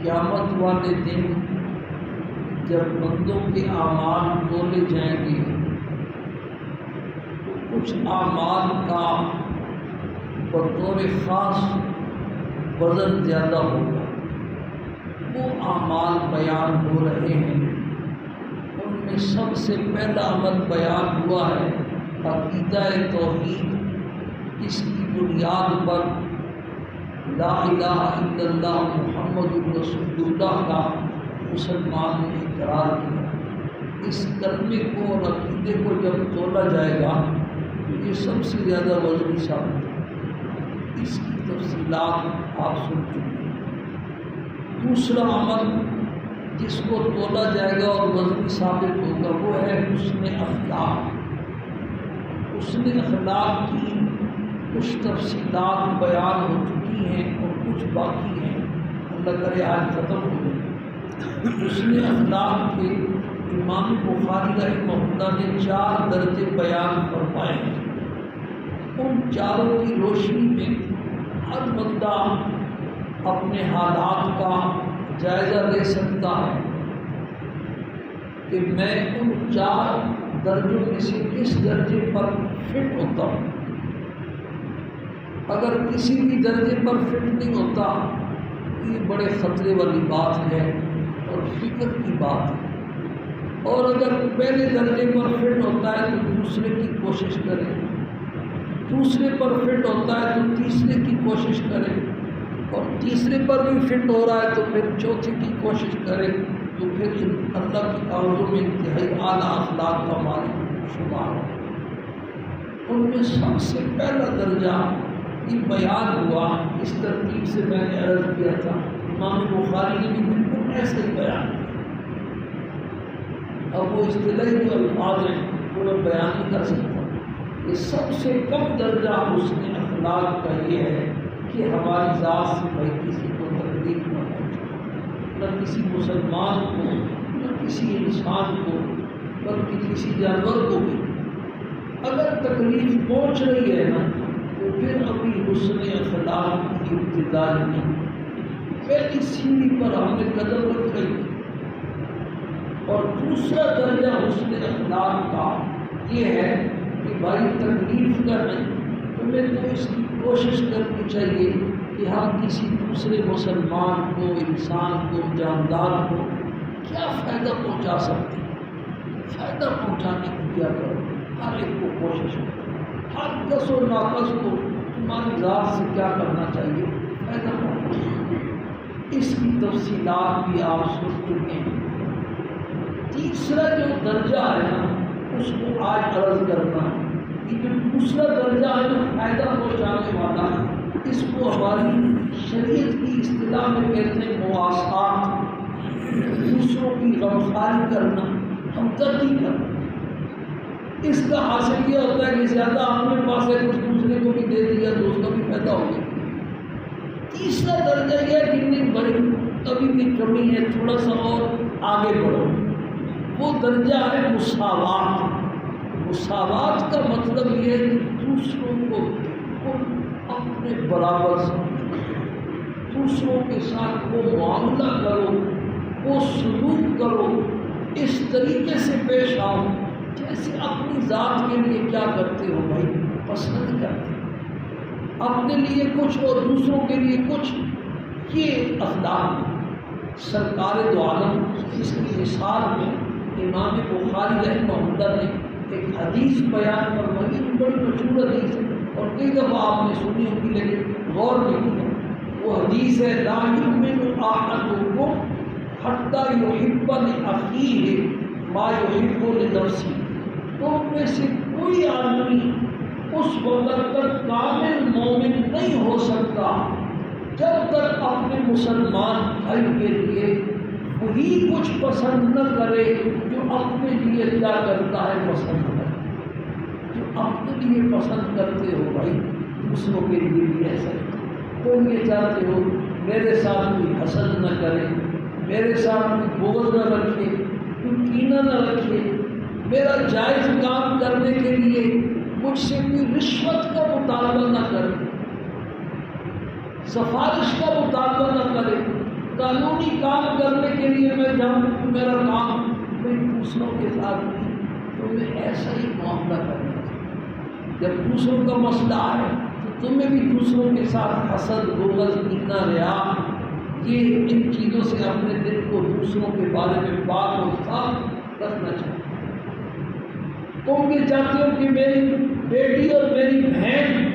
قیامت والے دن جب بندوں کے اعمال تولے جائیں گے تو کچھ اعمال کا بطور خاص وزن زیادہ ہوگا۔ وہ اعمال بیان ہو رہے ہیں، ان میں سب سے پہلا عمل بیان ہوا ہے عقیدہ توحید۔ اس کی بنیاد پر لا الہ الا اللہ محمد رسول اللہ کا مسلمان نے اقرار کیا۔ اس کلمے کو اور عقیدے کو جب تولا جائے گا تو یہ سب سے زیادہ وزنی ثابت ہے۔ اس کی تفصیلات آپ سن چکے ہیں۔ دوسرا عمل جس کو تولا جائے گا اور وزنی ثابت ہوگا وہ ہے حسن اخلاق۔ حسن اخلاق کی کچھ تفصیلات بیان ہو چکی ہیں اور کچھ باقی ہیں، اللہ کرے آج ختم ہو گئے۔ حسن اخلاق کے امام بخاری رحمہ اللہ نے 4 درجے بیان فرمائے ہیں۔ ان چاروں کی روشنی میں ہر بندہ اپنے حالات کا جائزہ لے سکتا ہے کہ میں ان 4 درجوں میں سے کس درجے پر فٹ ہوتا ہوں۔ اگر کسی بھی درجے پر فٹ نہیں ہوتا یہ بڑے خطرے والی بات ہے اور فکر کی بات ہے، اور اگر پہلے درجے پر فٹ ہوتا ہے تو دوسرے کی کوشش کرے، دوسرے پر فٹ ہوتا ہے تو تیسرے کی کوشش کرے، اور تیسرے پر بھی فٹ ہو رہا ہے تو پھر چوتھے کی کوشش کرے، تو پھر اللہ کی کاروں میں انتہائی اعلیٰ اخلاق کا مالک شمار ہے۔ ان میں سب سے پہلا درجہ یہ بیان ہوا، اس ترتیب سے میں نے عرض کیا تھا، امام بخاری نے بھی بالکل ایسے ہی بیان کیا۔ اب وہ اصطلاحی جو الفاظ ہیں وہ میں بیان نہیں کر سکتا۔ یہ سب سے کم درجہ حسن اخلاق کا یہ ہے کہ ہماری ذات سے بھائی کسی کو تکلیف نہ پہنچے، نہ کسی مسلمان کو، نہ کسی انسان کو، بلکہ کسی جانور کو بھی اگر تکلیف پہنچ رہی ہے نا تو پھر ابھی حسن اخلاق کی ابتدا نہیں، پہلی سیڑھی پر ہم نے قدم رکھا ہی۔ اور دوسرا درجہ حسن اخلاق کا یہ ہے کہ بھائی تکلیف کا نہیں، تمہیں تو اس کی کوشش کرنی چاہیے کہ ہم کسی دوسرے مسلمان کو، انسان کو، جاندار کو کیا فائدہ پہنچا سکتے ہیں۔ فائدہ پہنچانے کی کیا کرو، ہر ایک کو کوشش کرو، ہر کس و ناقص کو تمہاری ذات سے کیا کرنا چاہیے، فائدہ پہنچانا۔ اس کی تفصیلات بھی آپ سن چکے ہیں۔ تیسرا جو درجہ ہے نا اس کو آج عرض کرنا ہے۔ یہ جو دوسرا درجہ ہے نا فائدہ پہنچانے والا، اس کو ہماری شریعت کی اصطلاح میں کہتے ہیں مواسات، دوسروں کی غمخواری کرنا، ہمدردی کرنا۔ اس کا حاصل یہ ہوتا ہے کہ زیادہ اپنے پاس ہے کچھ دوسرے کو بھی دے دیا تو اس کا بھی فائدہ ہو گیا۔ تیسرا درجہ یہ ہے کہ نہیں بڑی ابھی بھی کمی ہے، تھوڑا سا اور آگے بڑھو، وہ درجہ ہے مساوات۔ مساوات کا مطلب یہ ہے کہ دوسروں کو اپنے برابر سمجھو، دوسروں کے ساتھ وہ معاملہ کرو، وہ سلوک کرو، اس طریقے سے پیش آؤ جیسے اپنی ذات کے لیے کیا کرتے ہو بھائی، پسند کرتے ہو اپنے لیے کچھ اور دوسروں کے لیے کچھ۔ یہ اخلاق سرکار دو عالم اس کی مثال میں امام بخاری رحمہ اللہ نے ایک حدیث بیان فرمائی، جو بڑی مشہور حدیث ہے اور کئی دفعہ آپ نے سنی ہوگی لیکن غور نہیں کیا۔ وہ حدیث ہے لا یؤمن احدکم حتی یحب لأخیہ ما یحب لنفسہ۔ تو ان میں سے کوئی آدمی اس وقت تک کامل مومن نہیں ہو سکتا جب تک اپنے مسلمان بھائی کے لیے وہی کچھ پسند نہ کرے جو اپنے لیے کیا کرتا ہے، پسند کرے۔ جو اپنے لیے پسند کرتے ہو بھائی دوسروں کے لیے بھی ایسا ہے۔ تم یہ چاہتے ہو میرے ساتھ کوئی حسد نہ کرے، میرے ساتھ کوئی بغض نہ رکھے، کوئی کینہ نہ رکھے، میرا جائز کام کرنے کے لیے مجھ سے کوئی رشوت کا مطالبہ نہ کرے، سفارش کا مطالبہ نہ کرے، قانونی کام کرنے کے لیے میں جاؤں کہ میرا کام میں دوسروں کے ساتھ نہیں، تو میں ایسا ہی معاملہ کرنا چاہیے۔ جب دوسروں کا مسئلہ ہے تو تمہیں بھی دوسروں کے ساتھ حسد، بغض، کینہ، ریا، یہ ان چیزوں سے اپنے دل کو دوسروں کے بارے میں پاک اور صاف رکھنا چاہیے۔ تم یہ چاہتے ہو کہ میری بیٹی اور میری بہن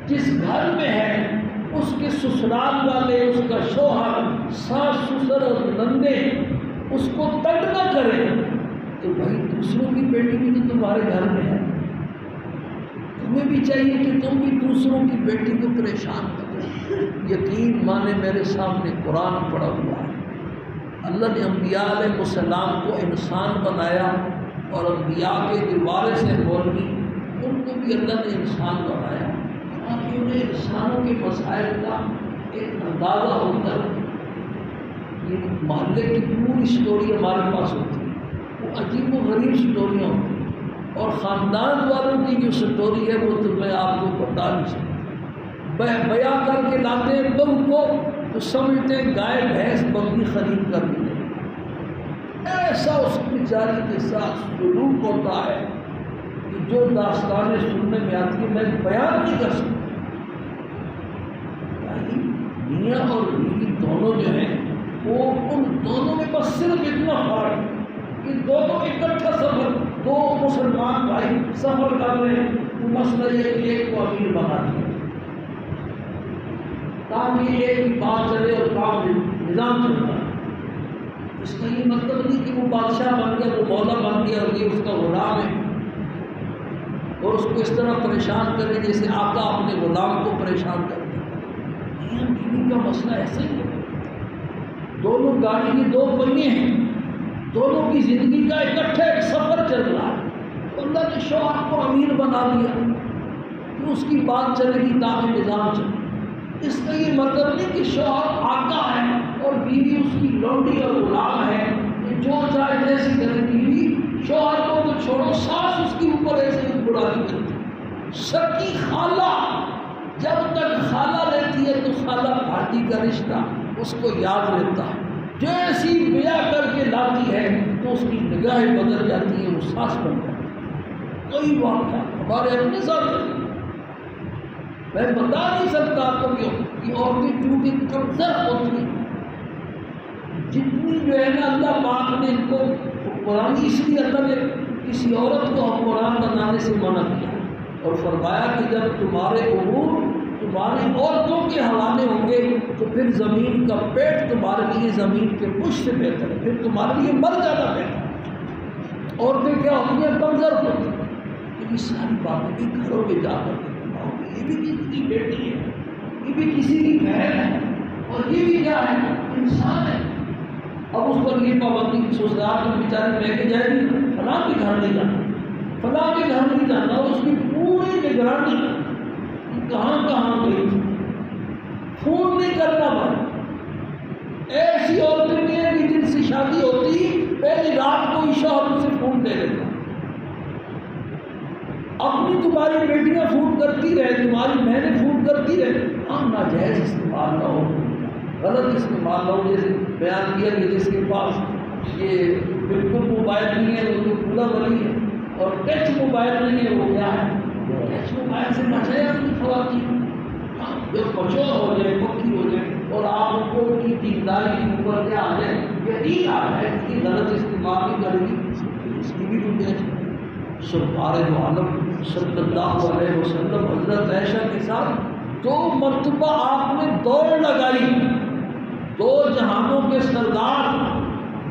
جس گھر میں ہے اس کے سسرال والے، اس کا شوہر، ساس سسر اور نندے اس کو تنگ نہ کریں، تو بھائی دوسروں کی بیٹی بھی تو تمہارے گھر میں ہے، تمہیں بھی چاہیے کہ تم بھی دوسروں کی بیٹی کو پریشان کرو۔ یقین مانے میرے سامنے قرآن پڑا ہوا ہے، اللہ نے انبیاء علیہ السلام کو انسان بنایا، اور انبیاء کے جو وارث ہیں مولوی، ان کو بھی اللہ نے انسان بنایا تاکہ انہیں انسانوں کے مسائل کا ایک اندازہ ہوتا ہے۔ یہ محلے کی پوری سٹوری ہمارے پاس ہوتی ہے، وہ عجیب و غریب سٹوریاں ہوتی ہیں، اور خاندان والوں کی جو سٹوری ہے وہ تو میں آپ کو بتا نہیں سکتا۔ بیاں کر کے لاتے ہیں تم کو تو سمجھتے ہیں گائے بھینس بکری خرید کر بھی نہیں، ایسا اس بیچاری کے ساتھ سلوک ہوتا ہے کہ جو داستانیں سننے میں آتی ہیں میں بیان نہیں کر سکتا۔ میاں اور بیوی دونوں جو ہیں وہ ان دونوں میں بس صرف اتنا فرق ہے کہ دونوں اکٹھا سفر، دو مسلمان بھائی سفر کر رہے ہیں، تو مسئلہ یہ کہ ایک کو امیر بنا دیا تاکہ ایک کی بات چلے اور کام نظام چلتا ہے۔ اس کا یہ مطلب نہیں کہ وہ بادشاہ بن گیا، وہ مولا بن گیا اور یہ اس کا غلام ہے اور اس کو اس طرح پریشان کرے جیسے آقا اپنے غلام کو پریشان کرے۔ میاں بیوی کا مسئلہ ایسا ہی ہے، دونوں گاڑی کے دو پہیے ہیں، دونوں کی زندگی کا اکٹھا ایک سفر چل رہا ہے۔ اللہ نے شوہر کو امیر بنا دیا کہ اس کی بات چلے گی تاکہ نظام چلے۔ اس کا یہ مطلب نہیں کہ شوہر آقا ہے اور بیوی اس کی لونڈی اور غلام ہے کہ جو چاہے جیسی کرے۔ بیوی شوہر کو تو چھوڑو، ساس اس کے اوپر ایسے ہی برادری کرتی۔ سکی خالہ جب تک خالہ رہتی ہے تو خالہ بھاٹی کا رشتہ اس کو یاد رہتا ہے، جیسی بیاہ کر کے لاتی ہے تو اس کی نگاہیں بدل جاتی ہیں، وہ ساس بن جاتی ہے۔ کوئی واقعہ ہمارے اپنے ساتھ ہے، میں بتا نہیں سکتا آپ کو کہ عورتیں چونکہ کمزور ہوتی ہیں، جتنی جو ہے نا اللہ پاک نے ان کو قرآن، اس لیے اللہ نے کسی عورت کو قرآن بنانے سے منع کیا اور فرمایا کہ جب تمہارے امور تمہاری عورتوں کے حوالے ہوں گے تو پھر زمین کا پیٹ تمہارے لیے زمین کے پشت سے بہتر ہے، پھر تمہارے لیے مر جانا بہتر ہے۔ عورتیں کیا ہوتی ہیں؟ کمزور ہوتی ہیں۔ یہ ساری باتیں بھی گھروں میں جا کر کے یہ بھی کسی کی بیٹی ہے، یہ بھی کسی کی بہن ہے، اور یہ بھی کیا ہے؟ انسان ہے۔ اب اس پر یہ پابندی سسرال میں بیچارے لے کے جائے گی، فلاں کے گھر نہیں جانا، فلاں کے گھر نہیں جانا، اور اس کی پوری نگرانی کہاں کہاں گئی، فون نہیں کرنا پڑا۔ ایسی عورتیں بھی ہیں کہ جن سے شادی ہوتی پہلی رات کو ہی شوہر سے فون دے دیتا۔ اپنی تمہاری بیٹیاں فون کرتی رہے، تمہاری بہنیں فون کرتی رہے، ہم ناجائز استعمال نہ ہو، غلط استعمال نہ ہو۔ جیسے بیان کیا کہ جس کے پاس یہ بالکل موبائل نہیں ہے وہ تو پورا ولی ہے، اور ٹچ موبائل نہیں ہے وہ کیا ہے؟ ٹچ موبائل سے ناجائز اپنی خواتین جو بچور ہو جائے، پکی ہو جائے، اور آپ کو ان کی دینداری کے اوپر کیا آ جائے، یقین آ جائے، اس کی غلط استعمال نہیں کرے گی، اس کی بھی گنجائش ہے۔ سرکار دو عالم صلی اللہ علیہ وسلم حضرت عائشہ کے ساتھ 2 مرتبہ آپ نے دوڑ لگائی، 2 جہانوں کے سردار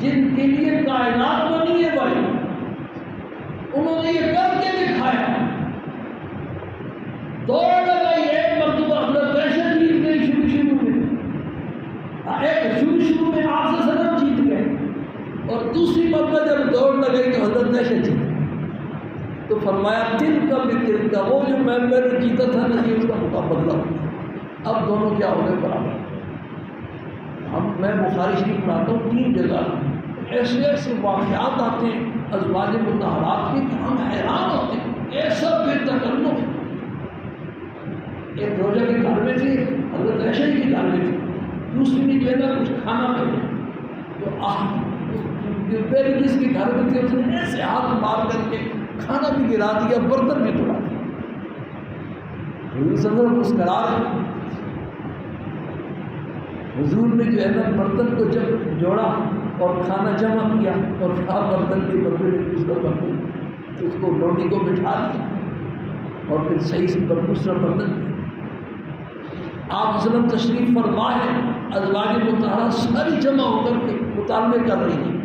جن کے لیے کائنات بنی ہے بھائی، انہوں نے یہ کر کے دکھایا، دوڑ لگائی۔ ایک مرتبہ حضرت عائشہ جیت گئی شروع میں، شروع میں آپ سے سلام جیت گئے، اور دوسری مرتبہ جب دوڑ لگائی تو حضرت عائشہ جیت گئی۔ تو فرمایا دل کا بھی دل کا، وہ جو میں نے جیتا تھا نا یہ اس کا مقابلہ ہوا، اب دونوں کیا ہو گئے برابر۔ میں بخاری شریف پڑھاتا ہوں 3 جگہ، ایسے ایسے واقعات آتے ہیں ازواج مطہرات کے کہ ہم حیران ہوتے ہیں، ایسا بے تکلف۔ ایک روزہ کے گھر میں تھے، حضرت عائشہ کے گھر میں تھے، دوسری نے جو ہے نا میری جس کے گھر میں تھی اس نے ایسے ہاتھ مار کر کے کھانا بھی گرا دیا، برتن بھی توڑا دیا۔ حضور صلی اللہ علیہ وسلم مسکرا رہے۔ حضور نے جو ہے نا برتن کو جب جوڑا اور کھانا جمع کیا اور کھا برتن کے بدلے میں دوسرا برتن اس کو لوٹی کو بٹھا دیا اور پھر صحیح سے دوسرا برتن دیا۔ آپ وسلم تشریف فرما ہے، ازواج مطہرہ ساری جمع ہو کر کے مطالبے کر رہی ہیں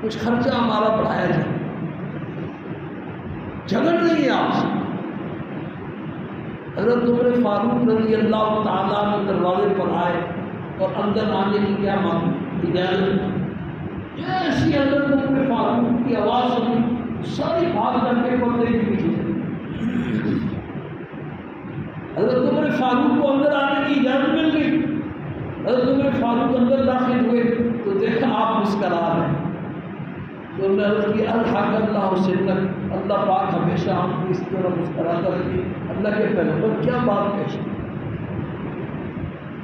کچھ خرچہ ہمارا بڑھایا جائے، جھگڑ رہی ہے آپ سے۔ حضرت عمر فاروق رضی اللہ تعالیٰ عنہ دروازے پر آئے اور اندر آنے کی کیا مانگی؟ اجازت۔ جیسی حضرت عمر فاروق کی آواز سنی ساری بھاگ کر کے پردے کے پیچھے چلی۔ حضرت عمر فاروق کو اندر آنے کی اجازت مل گئی۔ حضرت عمر فاروق اندر داخل ہوئے تو دیکھا آپ مسکرا رہے ہیں، تو انہوں نے عرض کی الحق اللہ سنک، اللہ پاک ہمیشہ ہم کو اس طرح مسکراتا رہے، اللہ کے پیغمبر کیا بات پیش ہے؟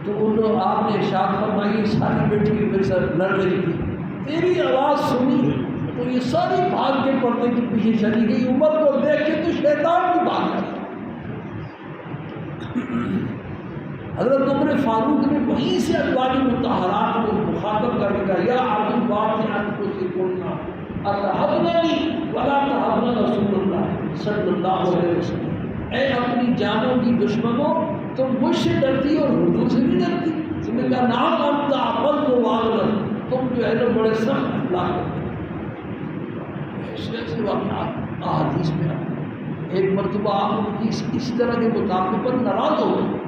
تو انہوں آپ نے ارشاد فرمائی ساری بیٹھی میرے ساتھ لڑ رہی تھی، تیری آواز سنی تو یہ ساری بھاگ کے پردے کے پیچھے چلی گئی، عمر کو دیکھ کے تو شیطان بھی بھاگ گیا۔ حضرت عمر فاروق نے وہیں سے ازواج مطہرات کو مخاطب کر کے کہا یا عبد الواقعات کو سے بولنا اتحبنی ولا تحبن رسول اللہ صلی اللہ علیہ وسلم، اے اپنی جانوں کی دشمنوں تم مجھ سے ڈرتی اور حضور سے بھی ڈرتی؟ تم نے کہا نام انت عبد واغلل، تم جو ہے نا بڑے سخت اخلاق کرتے ایسے واقعات احادیث میں آتے ہیں۔ ایک مرتبہ آپ ان کی اس طرح کے مطالبے پر ناراض ہو گئے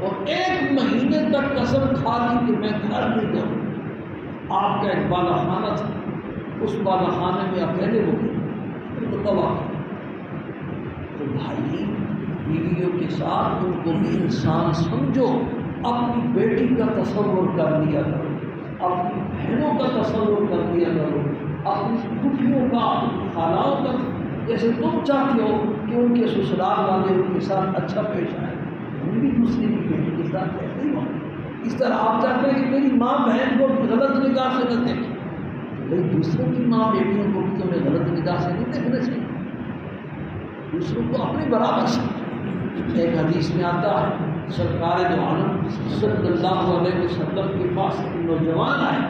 اور 1 مہینے تک قسم کھا لی کہ میں گھر نہیں جاؤں۔ آپ کا ایک بالا خانہ تھا، اس بالا خانے میں اکیلے ہو گئے تو بھائی بیویوں کے ساتھ ان کو بھی انسان سمجھو، اپنی بیٹی کا تصور کر لیا کرو، اپنی بہنوں کا تصور کر لیا کرو، اپنی پھوپھیوں کا، خالاؤں کا، جیسے تم چاہتے ہو کہ ان کے سسرال والے ان کے ساتھ اچھا پیش آئے، ہم بھی دوسرے کی بیٹی کے ساتھ ایسے ہی ہوں۔ اس طرح آپ چاہتے ہیں کہ میری ماں بہن کو غلط نگاہ سے نہ دیکھیں، بھائی دوسروں کی ماں بیٹیوں کو بھی تمہیں غلط نگاہ سے نہیں دیکھنا چاہیے، دوسروں کو اپنے برابر سے۔ ایک حدیث میں آتا ہے سرکار دو عالم صلی اللہ علیہ وسلم کے پاس ایک نوجوان آئے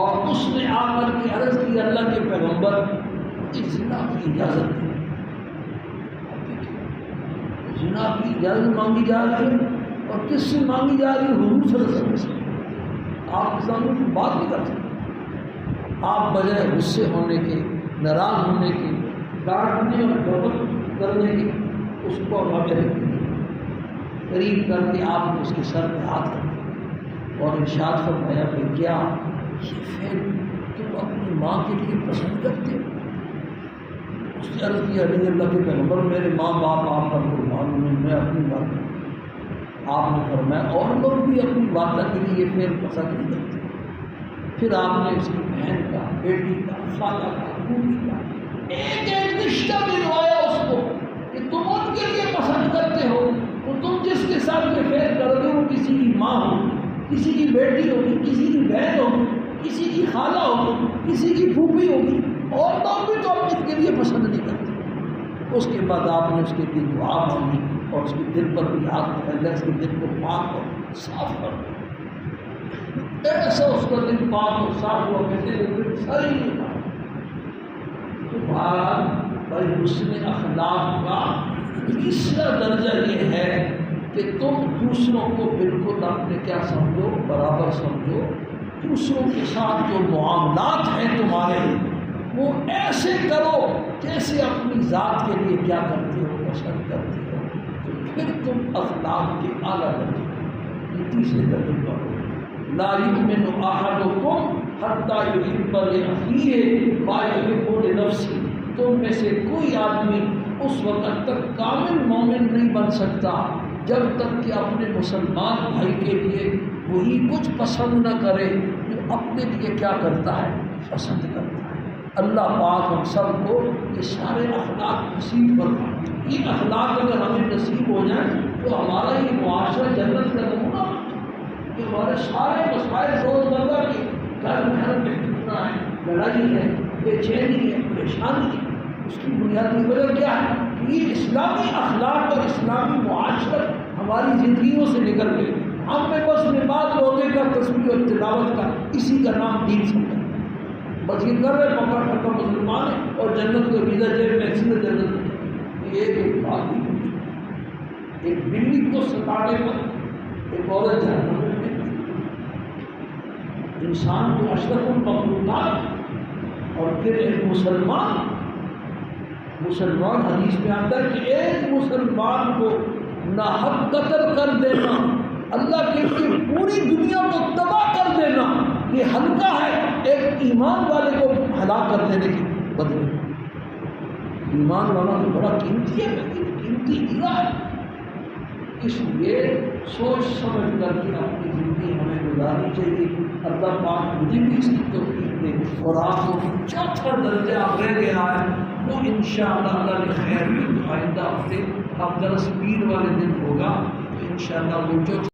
اور اس نے آ کر کے عرض کی اللہ کے پیغمبر مجھے زنا کی اجازت دی۔ زنا کی اجازت مانگی جا رہی ہے اور کس سے مانگی جا رہی ہے؟ حضور صلی اللہ علیہ وسلم سے۔ آپ کے سامنے کوئی بات نہیں کر سکتے، آپ بجائے غصے ہونے کے، ناراض ہونے کے، ڈانٹنے اور ڈبل کرنے کے، اس کو قریب کر کے آپ نے اس کے سر پہ ہاتھ رکھا اور ارشاد فرمایا کہ کیا یہ فعل تم اپنی ماں کے لیے پسند کرتے ہو؟ اس نے عرض کیا نہیں اللہ کے پیغمبر میرے ماں باپ آپ پر قربان ہوئے، میں اپنی بات کروں۔ آپ نے فرمایا اور لوگ بھی اپنی والدہ کے لیے یہ فعل پسند نہیں کرتے۔ پھر آپ نے اس کی بہن کا، بیٹی کا، خالہ کا، پھوپھی کا ایک ایک رشتہ دلوایا اس کو کہ تم ان کے لیے پسند کرتے ہو، تو تم جس کے ساتھ یہ فعل کرو گے وہ کسی کی ماں ہوگی، کسی کی بیٹی ہوگی، کسی کی بہن ہوگی، کسی کی خالہ ہوگی، کسی کی پھوپھی ہوگی، اور لوگ بھی تو ان کے لیے پسند نہیں کرتے۔ اس کے بعد آپ نے اس کے دل دعا مانگی اور اس کے دل پر بھی ہاتھ پھیلا، اس کے دل کو پاک اور صاف کر دیا، ایسا اس کا دل پاک اور صاف ہوا کہتے ہیں ساری نہیں تو بھائی حسن اخلاق کا تیسرا درجہ یہ ہے کہ تم دوسروں کو بالکل اپنے کیا سمجھو، برابر سمجھو، دوسروں کے ساتھ جو معاملات ہیں تمہارے وہ ایسے کرو جیسے اپنی ذات کے لیے کیا کرتے ہو، پسند کرتے ہو، تو پھر تم اخلاق کے اعلیٰ درجے یہ تیسرے درجے پر ہو۔ لا یؤمن احدکم حتی یحب لأخیہ ما یحب لنفسہ، تم میں سے کوئی آدمی اس وقت تک کامل مومن نہیں بن سکتا جب تک کہ اپنے مسلمان بھائی کے لیے وہی کچھ پسند نہ کرے جو اپنے لیے کیا کرتا ہے، پسند کرتا ہے۔ اللہ پاک ہم سب کو یہ سارے اخلاق نصیب فرمائے۔ یہ اخلاق اگر ہمیں نصیب ہو جائیں تو ہمارا یہ معاشرہ جنت کا نمونہ، کہ ہمارے سارے مسائل روزمرہ کے گھر میں فتنہ ہے، لڑائی ہے، بے چینی ہے، پریشانی ہے، اس کی بنیادی وجہ کیا ہے کہ یہ اسلامی اخلاق اور اسلامی معاشرت ہماری زندگیوں سے نکل گئی. ہم میں بس نماز روزے کا تسبیح اور تلاوت کا اسی کا نام دین سمجھا، بس یہ کر رہے پکڑ پکڑ مسلمان ہے اور جنت کو ویزا جیب میں اکثر جنت میں. یہ ایک بات ہی پوچھی، ایک بلی کو ستانے پر ایک عورت جہنم میں انسان کو اشرف المخلوقات اور پھر ایک مسلمان حدیث میں آتا ہے کہ ایک مسلمان کو ناحق قتل کر دینا اللہ کے لیے پوری دنیا کو تباہ کر دینا یہ ہلکا ہے ایک ایمان والے کو ہلاک کر دینے کے بدلے. ایمان والا تو بڑا قیمتی ہے، قیمتی ہیرا ہے. اس لیے سوچ سمجھ کر کے اپنی زندگی ہمیں گزارنی چاہیے. اللہ پاک مجھے بھی اس کی توفیق دے اور آپ کو چوتھا درجہ آپ رہ گیا ہے وہ انشاءاللہ اللہ نے خیر میں آئندہ ہفتے اب درس پیر والے دن ہوگا تو انشاءاللہ وہ چوتھا